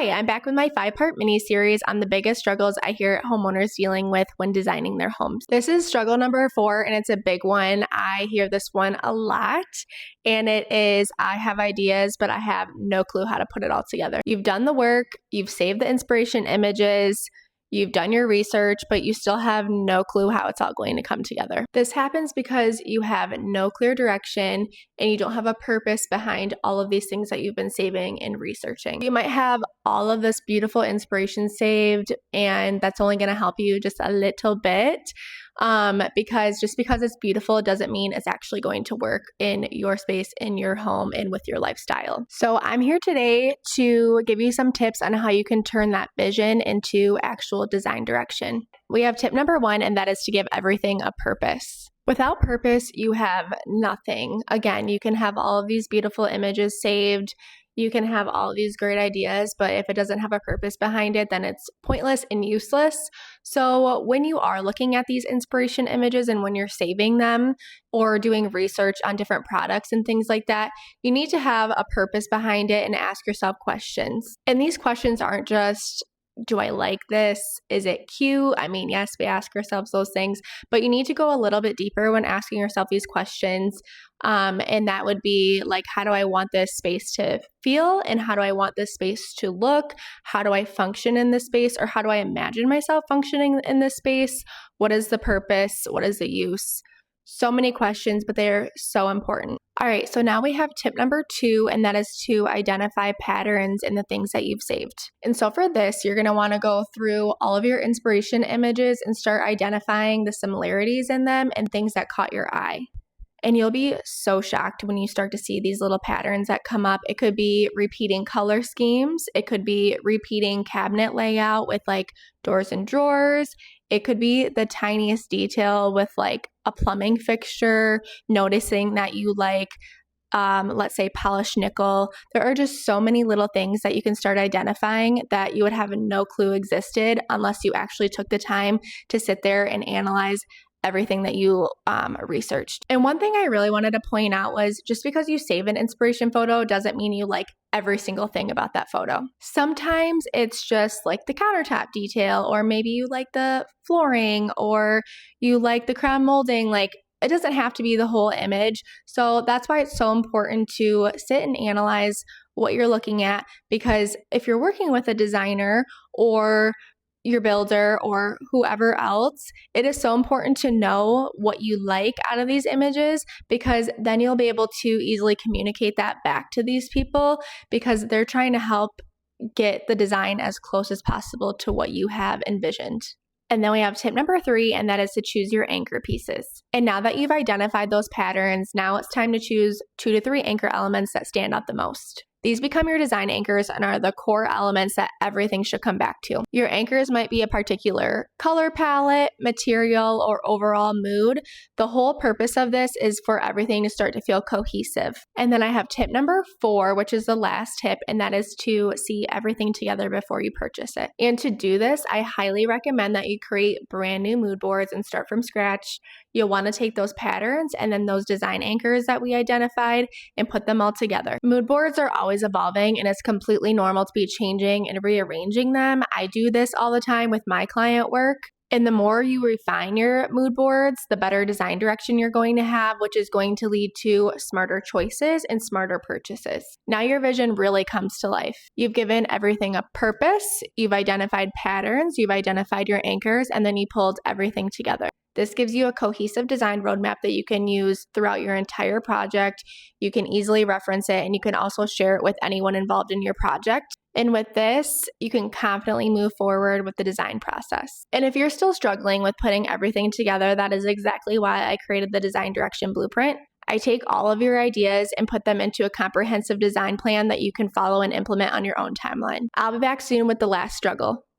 Hi, I'm back with my 5-part mini-series on the biggest struggles I hear homeowners dealing with when designing their homes. This is struggle number 4, and it's a big one. I hear this one a lot, and it is, I have ideas, but I have no clue how to put it all together. You've done the work, you've saved the inspiration images, you've done your research, but you still have no clue how it's all going to come together. This happens because you have no clear direction and you don't have a purpose behind all of these things that you've been saving and researching. You might have all of this beautiful inspiration saved, and that's only going to help you just a little bit. Because just because it's beautiful doesn't mean it's actually going to work in your space, in your home, and with your lifestyle. So I'm here today to give you some tips on how you can turn that vision into actual design direction. We have tip number 1, and that is to give everything a purpose. Without purpose, you have nothing. Again, you can have all of these beautiful images saved. You can have all of these great ideas, but if it doesn't have a purpose behind it, then it's pointless and useless. So when you are looking at these inspiration images and when you're saving them or doing research on different products and things like that, you need to have a purpose behind it and ask yourself questions. And these questions aren't just, do I like this? Is it cute? I mean, yes, we ask ourselves those things, but you need to go a little bit deeper when asking yourself these questions. And that would be like, how do I want this space to feel? And how do I want this space to look? How do I function in this space? Or how do I imagine myself functioning in this space? What is the purpose? What is the use? So many questions, but they're so important. All right, so now we have tip number 2, and that is to identify patterns in the things that you've saved. And so for this, you're gonna wanna go through all of your inspiration images and start identifying the similarities in them and things that caught your eye. And you'll be so shocked when you start to see these little patterns that come up. It could be repeating color schemes. It could be repeating cabinet layout with like doors and drawers. It could be the tiniest detail with like a plumbing fixture, noticing that you like, let's say polished nickel. There are just so many little things that you can start identifying that you would have no clue existed unless you actually took the time to sit there and analyze everything that you researched. And one thing I really wanted to point out was just because you save an inspiration photo doesn't mean you like every single thing about that photo. Sometimes it's just like the countertop detail, or maybe you like the flooring, or you like the crown molding. Like, it doesn't have to be the whole image. So that's why it's so important to sit and analyze what you're looking at, because if you're working with a designer or your builder or whoever else, it is so important to know what you like out of these images, because then you'll be able to easily communicate that back to these people, because they're trying to help get the design as close as possible to what you have envisioned. And then we have tip number 3, and that is to choose your anchor pieces. And now that you've identified those patterns, now it's time to choose 2 to 3 anchor elements that stand out the most. These become your design anchors and are the core elements that everything should come back to. Your anchors might be a particular color palette, material, or overall mood. The whole purpose of this is for everything to start to feel cohesive. And then I have tip number 4, which is the last tip, and that is to see everything together before you purchase it. And to do this, I highly recommend that you create brand new mood boards and start from scratch. You'll want to take those patterns and then those design anchors that we identified and put them all together. Mood boards are always evolving, and it's completely normal to be changing and rearranging them. I do this all the time with my client work. And the more you refine your mood boards, the better design direction you're going to have, which is going to lead to smarter choices and smarter purchases. Now your vision really comes to life. You've given everything a purpose, you've identified patterns, you've identified your anchors, and then you pulled everything together. This gives you a cohesive design roadmap that you can use throughout your entire project. You can easily reference it, and you can also share it with anyone involved in your project. And with this, you can confidently move forward with the design process. And if you're still struggling with putting everything together, that is exactly why I created the Design Direction Blueprint. I take all of your ideas and put them into a comprehensive design plan that you can follow and implement on your own timeline. I'll be back soon with the last struggle.